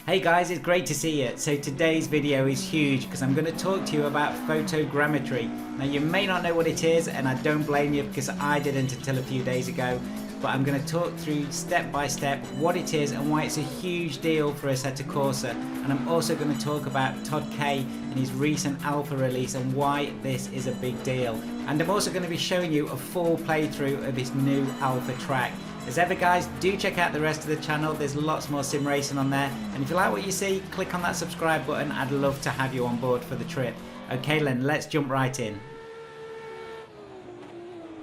Hey guys, it's great to see you. So today's video is huge because I'm going to talk to you about photogrammetry. Now you may not know what it is, and I don't blame you because I didn't until a few days ago, but I'm going to talk through step by step what it is and why it's a huge deal for Assetto Corsa. And I'm also going to talk about Todd K and his recent alpha release and why this is a big deal. And I'm also going to be showing you a full playthrough of his new alpha track. As ever guys, do check out the rest of the channel, there's lots more sim racing on there, and if you like what you see, click on that subscribe button. I'd love to have you on board for the trip. Okay then, let's jump right in.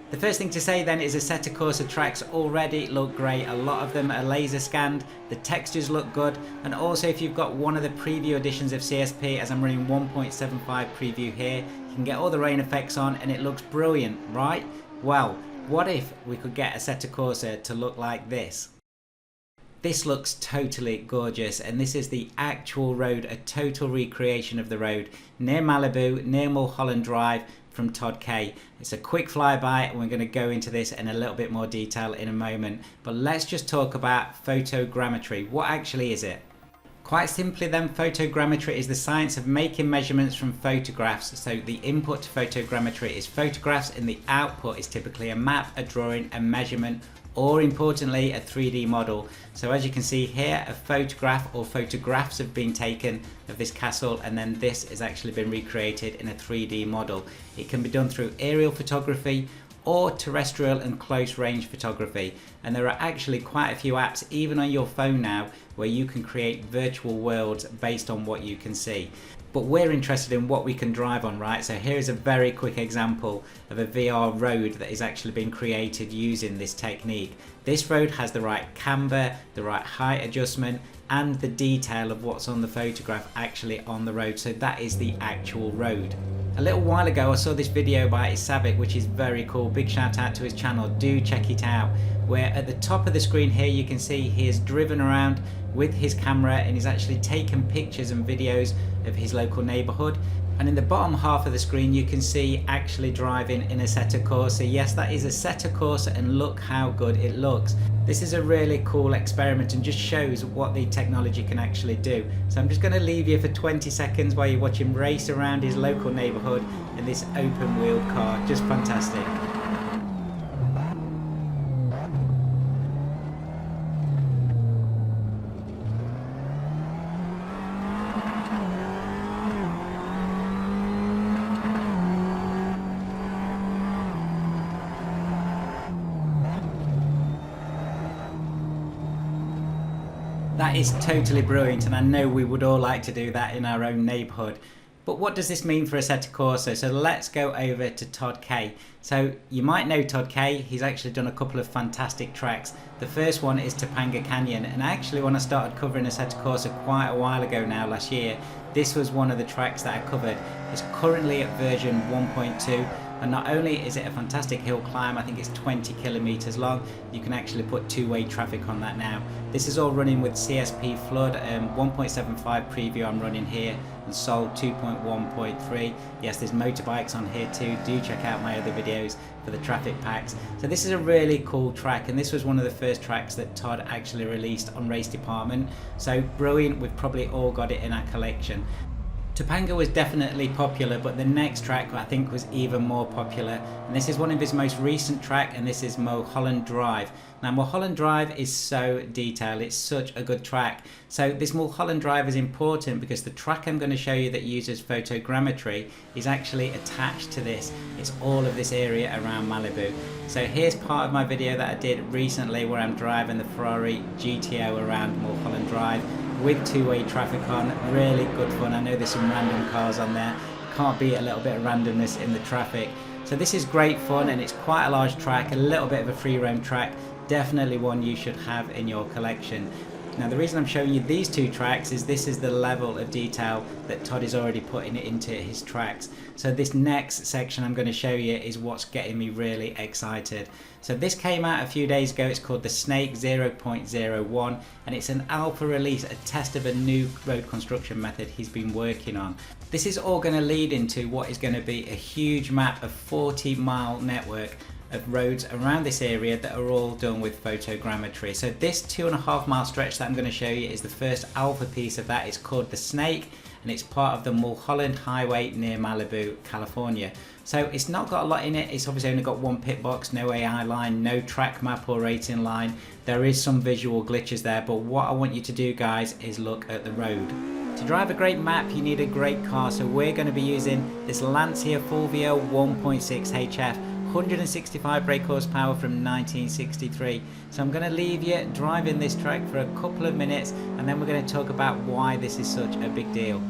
The first thing to say then is Assetto Corsa tracks already look great. A lot of them are laser scanned, the textures look good, and also if you've got one of the preview editions of CSP, as I'm running 1.75 preview here, you can get all the rain effects on and it looks brilliant, right? Well, what if we could get Assetto Corsa to look like this? This looks totally gorgeous, and this is the actual road, a total recreation of the road near Malibu, near Mulholland Drive from Todd K. It's a quick flyby and we're going to go into this in a little bit more detail in a moment, but let's just talk about photogrammetry. What actually is it? Quite simply then, photogrammetry is the science of making measurements from photographs. So the input to photogrammetry is photographs and the output is typically a map, a drawing, a measurement, or importantly a 3D model. So as you can see here, a photograph or photographs have been taken of this castle, and then this has actually been recreated in a 3D model. It can be done through aerial photography or terrestrial and close range photography, and there are actually quite a few apps even on your phone now where you can create virtual worlds based on what you can see. But we're interested in what we can drive on, right? So here's a very quick example of a VR road that is actually being created using this technique. This road has the right camber, the right height adjustment, and the detail of what's on the photograph actually on the road. So that is the actual road. A little while ago I saw this video by Isavic, which is very cool. Big shout out to his channel, do check it out. Where at the top of the screen here you can see he has driven around with his camera and he's actually taken pictures and videos of his local neighborhood. And in the bottom half of the screen you can see actually driving in Assetto Corsa. Yes, that is Assetto Corsa, and look how good it looks. This is a really cool experiment and just shows what the technology can actually do. So I'm just going to leave you for 20 seconds while you watch him race around his local neighborhood in this open wheeled car. Just fantastic. That is totally brilliant, and I know we would all like to do that in our own neighbourhood. But what does this mean for Assetto Corsa? So let's go over to Todd K. So you might know Todd K, he's actually done a couple of fantastic tracks. The first one is Topanga Canyon, and actually when I started covering Assetto Corsa quite a while ago now, last year, this was one of the tracks that I covered. It's currently at version 1.2. And not only is it a fantastic hill climb, I think it's 20 kilometers long, you can actually put two-way traffic on that now. This is all running with CSP Flood, 1.75 preview I'm running here, and Sol 2.1.3. Yes, there's motorbikes on here too, do check out my other videos for the traffic packs. So this is a really cool track, and this was one of the first tracks that Todd actually released on Race Department. So brilliant, we've probably all got it in our collection. Topanga was definitely popular, but the next track I think was even more popular, and this is one of his most recent track, and this is Mulholland Drive. Now Mulholland Drive is so detailed, it's such a good track. So this Mulholland Drive is important because the track I'm going to show you that uses photogrammetry is actually attached to this. It's all of this area around Malibu. So here's part of my video that I did recently where I'm driving the Ferrari GTO around Mulholland Drive with two-way traffic on. Really good fun. I know there's some random cars on there, can't beat a little bit of randomness in the traffic. So this is great fun, and it's quite a large track, a little bit of a free roam track, definitely one you should have in your collection. Now the reason I'm showing you these two tracks is this is the level of detail that Todd is already putting into his tracks. So this next section I'm going to show you is what's getting me really excited. So this came out a few days ago, it's called the Snake 0.01, and it's an alpha release, a test of a new road construction method he's been working on. This is all going to lead into what is going to be a huge map, a 40-mile network of roads around this area that are all done with photogrammetry. So this 2.5 mile stretch that I'm going to show you is the first alpha piece of that. It's called the Snake, and it's part of the Mulholland Highway near Malibu, California. So it's not got a lot in it. It's obviously only got one pit box, no AI line, no track map or rating line. There is some visual glitches there, but what I want you to do, guys, is look at the road. To drive a great map, you need a great car, so we're going to be using this Lancia Fulvio 1.6 HF, 165 brake horsepower from 1963. So I'm going to leave you driving this track for a couple of minutes, and then we're going to talk about why this is such a big deal.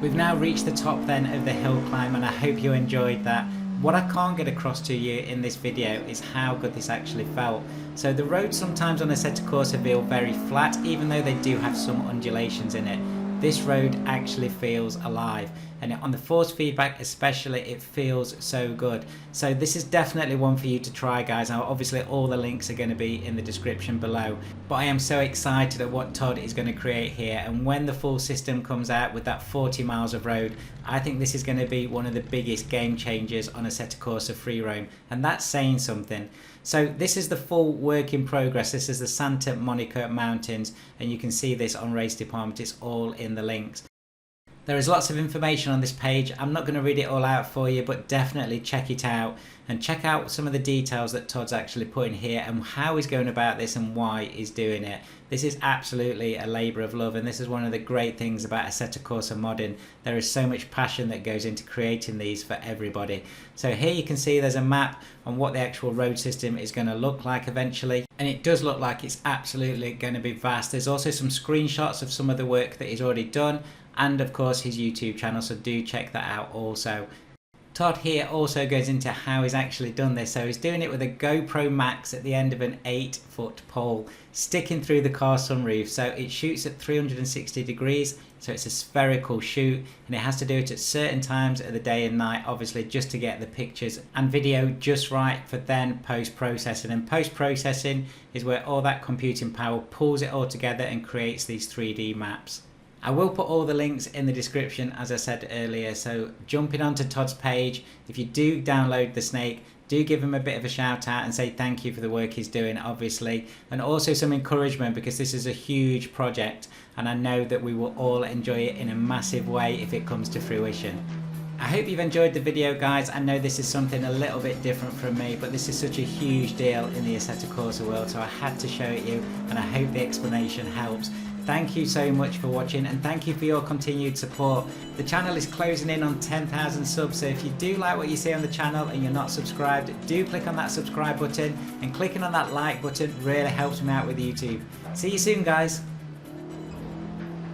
We've now reached the top then of the hill climb, and I hope you enjoyed that. What I can't get across to you in this video is how good this actually felt. So the roads sometimes on Assetto Corsa feel very flat, even though they do have some undulations in it. This road actually feels alive, and on the force feedback especially, it feels so good. So this is definitely one for you to try, guys. Now obviously all the links are going to be in the description below, but I am so excited at what Todd is going to create here, and when the full system comes out with that 40 miles of road, I think this is going to be one of the biggest game changers on Assetto Corsa free roam, and that's saying something. So this is the full work in progress. This is the Santa Monica Mountains, and you can see this on Race Department. It's all in the links. There is lots of information on this page. I'm not going to read it all out for you, but definitely check it out and check out some of the details that Todd's actually put in here and how he's going about this and why he's doing it. This is absolutely a labour of love, and this is one of the great things about Assetto Corsa modding. There is so much passion that goes into creating these for everybody. So here you can see there's a map on what the actual road system is going to look like eventually, and it does look like it's absolutely going to be vast. There's also some screenshots of some of the work that he's already done, and of course his YouTube channel, so do check that out also. Todd here also goes into how he's actually done this. So he's doing it with a GoPro Max at the end of an 8-foot pole sticking through the car sunroof. So it shoots at 360 degrees, so it's a spherical shoot, and it has to do it at certain times of the day and night, obviously just to get the pictures and video just right for then post-processing. And post-processing is where all that computing power pulls it all together and creates these 3D maps. I will put all the links in the description as I said earlier, so jumping onto Todd's page, if you do download the Snake, do give him a bit of a shout out and say thank you for the work he's doing, obviously, and also some encouragement, because this is a huge project and I know that we will all enjoy it in a massive way if it comes to fruition. I hope you've enjoyed the video, guys. I know this is something a little bit different from me, but this is such a huge deal in the Assetto Corsa world, so I had to show it you, and I hope the explanation helps. Thank you so much for watching, and thank you for your continued support. The channel is closing in on 10,000 subs, so if you do like what you see on the channel and you're not subscribed, do click on that subscribe button, and clicking on that like button really helps me out with YouTube. See you soon, guys.